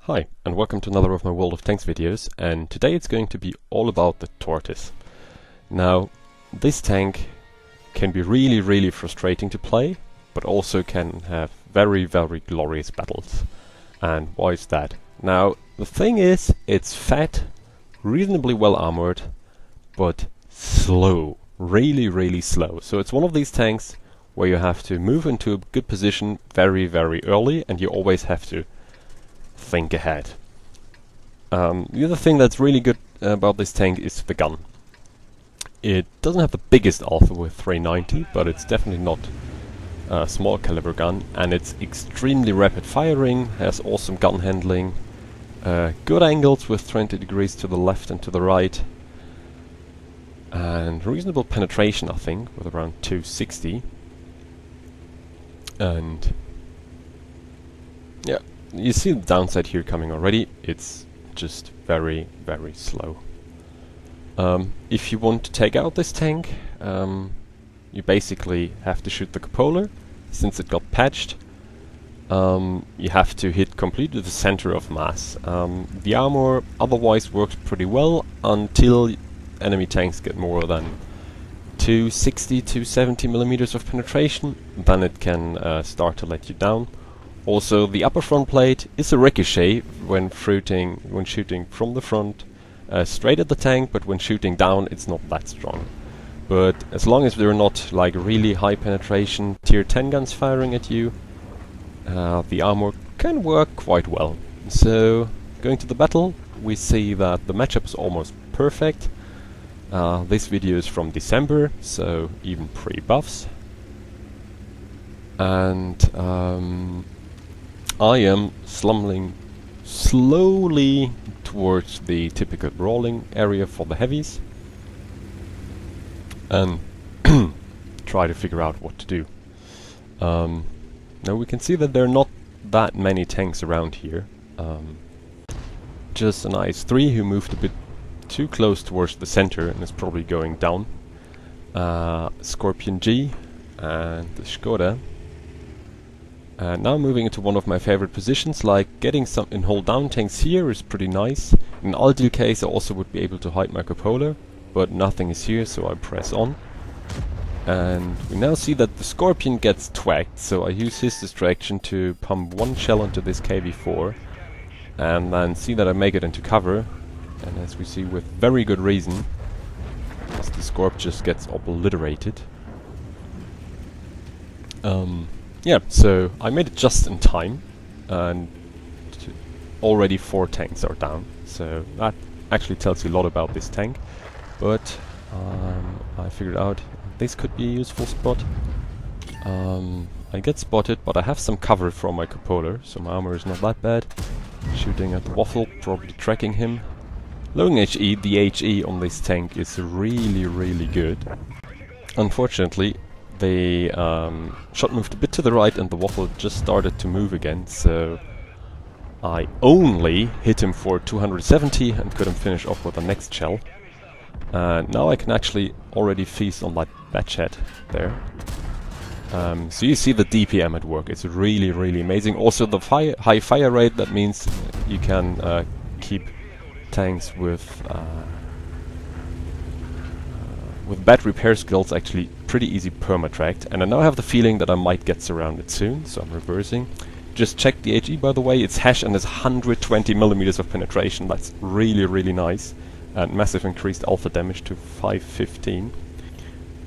Hi, and welcome to another of my World of Tanks videos, and today it's going to be all about the Tortoise. Now, this tank can be really frustrating to play, but also can have very glorious battles. And why is that? Now, the thing is, it's fat, reasonably well armored, but slow. Really slow. So it's one of these tanks where you have to move into a good position very early, and you always have to think ahead. The other thing that's really good about this tank is the gun. It doesn't have the biggest alpha with 390, but it's definitely not a small caliber gun, and it's extremely rapid firing, has awesome gun handling, good angles with 20 degrees to the left and to the right, and reasonable penetration, I think, with around 260. And yeah, you see the downside here coming already. It's just very slow. If you want to take out this tank, you basically have to shoot the cupola. Since it got patched, you have to hit completely the center of mass. The armor otherwise works pretty well until enemy tanks get more than 260 to 270 millimeters of penetration. Then it can start to let you down. Also, the upper front plate is a ricochet when shooting from the front straight at the tank, but when shooting down it's not that strong. But as long as they're not like really high penetration tier 10 guns firing at you, the armor can work quite well. So, going to the battle, we see that the matchup is almost perfect. This video is from December, so even pre-buffs. And I am slumming slowly towards the typical brawling area for the heavies and try to figure out what to do. Now we can see that there are not that many tanks around here. Just an IS-3 who moved a bit too close towards the center and is probably going down. Scorpion G and the Skoda. And now moving into one of my favorite positions, like getting some in hold down tanks here is pretty nice. In an ideal case I also would be able to hide my cupola, but nothing is here, so I press on. And we now see that the Scorpion gets twacked, so I use his distraction to pump one shell into this KV-4 and then see that I make it into cover. And as we see, with very good reason, as the Scorp just gets obliterated. Yeah, so I made it just in time, and already 4 tanks are down, so that actually tells you a lot about this tank. But I figured out this could be a useful spot. I get spotted, but I have some cover from my cupola, so my armor is not that bad. Shooting at the waffle, probably tracking him. Lowering HE, the HE on this tank is really good. Unfortunately, the shot moved a bit to the right and the waffle just started to move again, so I only hit him for 270 and couldn't finish off with the next shell. And now I can actually already feast on that batch head there. So you see the DPM at work, it's really amazing. Also the high fire rate, that means you can keep tanks with bad repair skills actually pretty easy perma-tracked. And I now have the feeling that I might get surrounded soon, so I'm reversing. Just check the HE, by the way, it's hash and has 120 millimeters of penetration. That's really nice, and massive increased alpha damage to 515.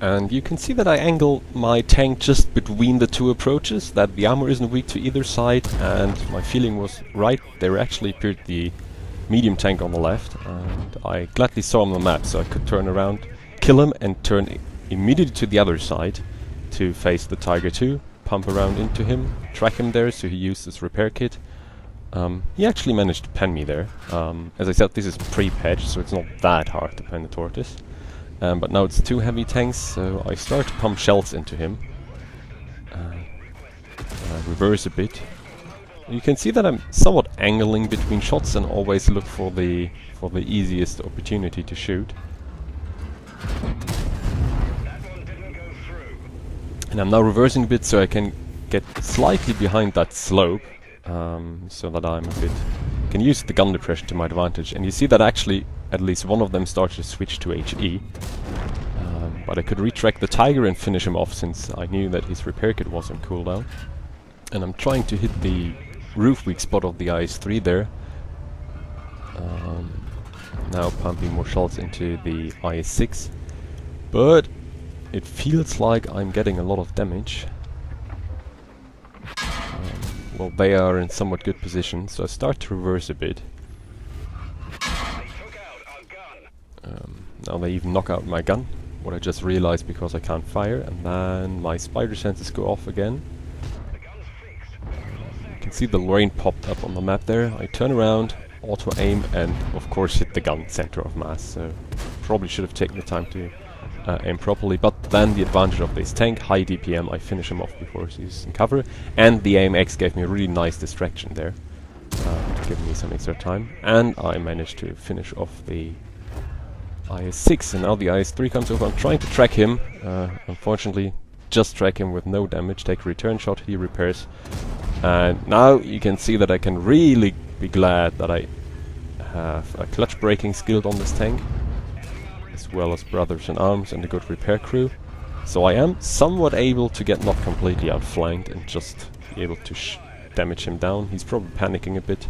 And you can see that I angle my tank just between the two approaches, that the armor isn't weak to either side, and my feeling was right. There actually appeared the medium tank on the left, and I gladly saw him on the map, so I could turn around, kill him, and turn immediately to the other side to face the Tiger 2, pump around into him, track him there, so he used his repair kit. He actually managed to pen me there. As I said, this is pre-patch, so it's not that hard to pen the Tortoise. But now it's 2 heavy tanks, so I start to pump shells into him. Reverse a bit. You can see that I'm somewhat angling between shots and always look for the easiest opportunity to shoot. And I'm now reversing a bit so I can get slightly behind that slope, so that I'm a bit can use the gun depression to my advantage. And you see that actually at least one of them started to switch to HE. But I could retrack the Tiger and finish him off since I knew that his repair kit was on cooldown. And I'm trying to hit the roof weak spot of the IS-3 there. Now pumping more shots into the IS-6. But it feels like I'm getting a lot of damage. Well, they are in somewhat good position, so I start to reverse a bit. Now they even knock out my gun, what I just realized because I can't fire, and then my spider senses go off again. You can see the Lorraine popped up on the map there. I turn around, auto-aim, and of course hit the gun center of mass, so probably should have taken the time to aim properly, but then the advantage of this tank, high DPM, I finish him off before he's in cover, and the AMX gave me a really nice distraction there, giving me some extra time, and I managed to finish off the IS-6, and now the IS-3 comes over. I'm trying to track him, unfortunately just track him with no damage, take a return shot, he repairs, and now you can see that I can really be glad that I have a clutch braking skilled on this tank, as well as brothers in arms and a good repair crew. So I am somewhat able to get not completely outflanked and just be able to damage him down. He's probably panicking a bit.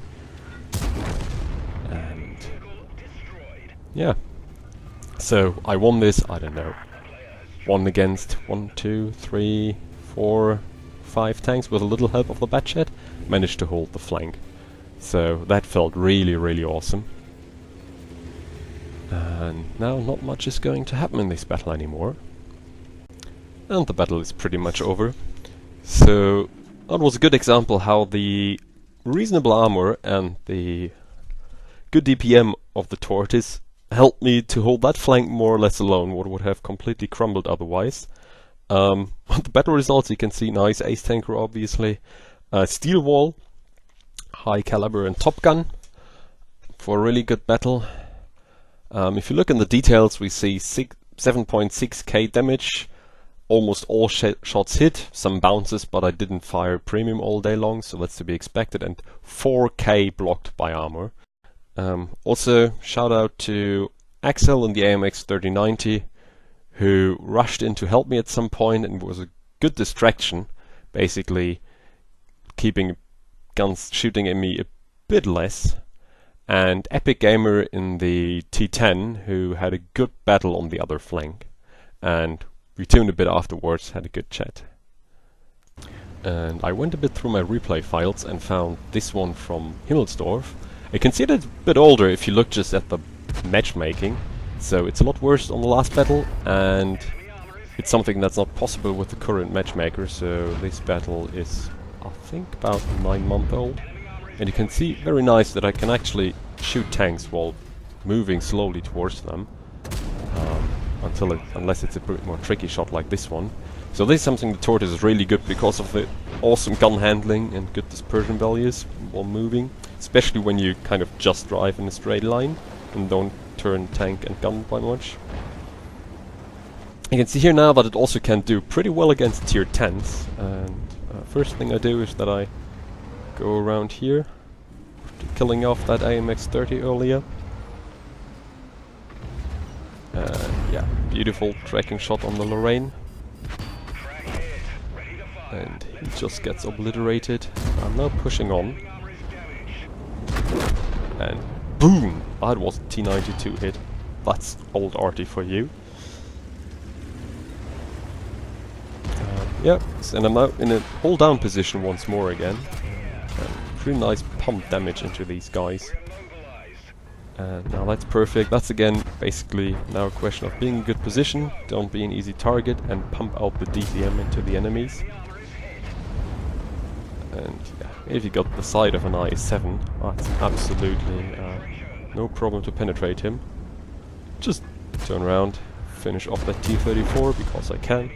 And yeah. So I won this, I don't know, 1 against 1, 2, 3, 4, 5 tanks with a little help of the Batchat. Managed to hold the flank. So that felt really, really awesome. And now not much is going to happen in this battle anymore. And the battle is pretty much over. So that was a good example how the reasonable armor and the good DPM of the Tortoise helped me to hold that flank more or less alone, what would have completely crumbled otherwise. The battle results, you can see nice ace tanker obviously. Steel wall, high caliber and top gun for a really good battle. If you look in the details, we see 7.6k damage, almost all shots hit, some bounces, but I didn't fire premium all day long, so that's to be expected, and 4k blocked by armor. Also, shout out to Axel in the AMX 3090, who rushed in to help me at some point and was a good distraction, basically keeping guns shooting at me a bit less. And Epic Gamer in the T10, who had a good battle on the other flank. And we tuned a bit afterwards, had a good chat. And I went a bit through my replay files and found this one from Himmelsdorf. I can see that it's a bit older if you look just at the matchmaking. So it's a lot worse on the last battle, and it's something that's not possible with the current matchmaker. So this battle is, I think, about 9 months old. And you can see very nice that I can actually shoot tanks while moving slowly towards them, unless it's a bit more tricky shot like this one. So this is something the Tortoise is really good because of the awesome gun handling and good dispersion values while moving, especially when you kind of just drive in a straight line and don't turn tank and gun by much. You can see here now that it also can do pretty well against tier 10s, and first thing I do is that I go around here, killing off that AMX 30 earlier. Yeah, beautiful tracking shot on the Lorraine. And he just gets obliterated. I'm now pushing on. And boom! That was a T92 hit. That's old arty for you. Yeah, and I'm now in a hold down position once more again. Pretty nice pump damage into these guys. And now that's perfect. That's again basically now a question of being in good position, don't be an easy target, and pump out the DPM into the enemies. And yeah, if you got the side of an IS-7, that's absolutely no problem to penetrate him. Just turn around, finish off that T-34 because I can.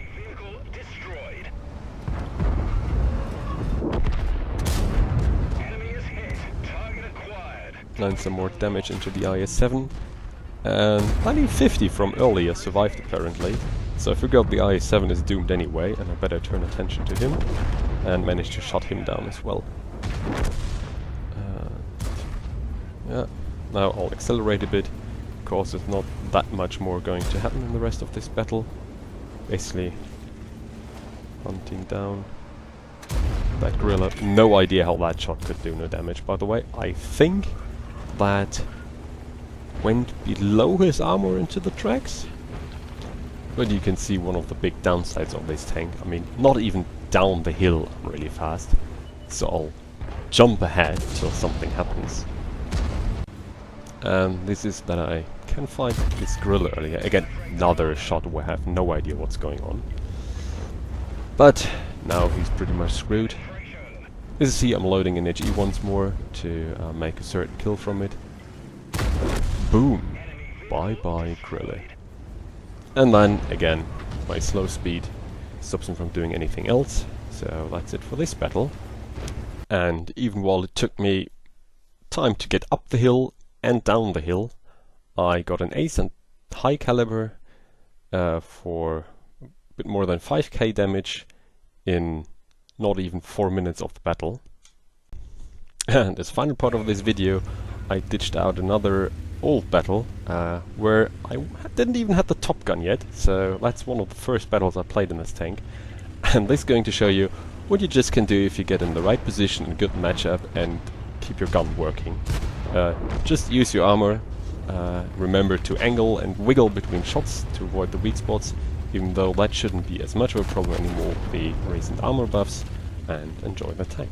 And some more damage into the IS-7. And 950 from earlier survived apparently. So I figured the IS-7 is doomed anyway, and I better turn attention to him. And managed to shut him down as well. Yeah, now I'll accelerate a bit, because there's not that much more going to happen in the rest of this battle. Basically, hunting down that gorilla. No idea how that shot could do no damage, by the way. I think that went below his armor into the tracks. But you can see one of the big downsides of this tank. I mean, not even down the hill really fast. So I'll jump ahead till something happens. And this is that I can find this gorilla earlier. Again, another shot where I have no idea what's going on. But now he's pretty much screwed. As you see, I'm loading energy once more to make a certain kill from it. Boom! Bye bye gorilla. And then, again, my slow speed stops him from doing anything else. So that's it for this battle. And even while it took me time to get up the hill and down the hill, I got an ace and high caliber for a bit more than 5k damage in not even 4 minutes of the battle. And as final part of this video, I ditched out another old battle where I didn't even have the top gun yet, so that's one of the first battles I played in this tank. And this is going to show you what you just can do if you get in the right position and good matchup and keep your gun working. Just use your armor, remember to angle and wiggle between shots to avoid the weak spots, even though that shouldn't be as much of a problem anymore with the recent armor buffs, and enjoy the tank.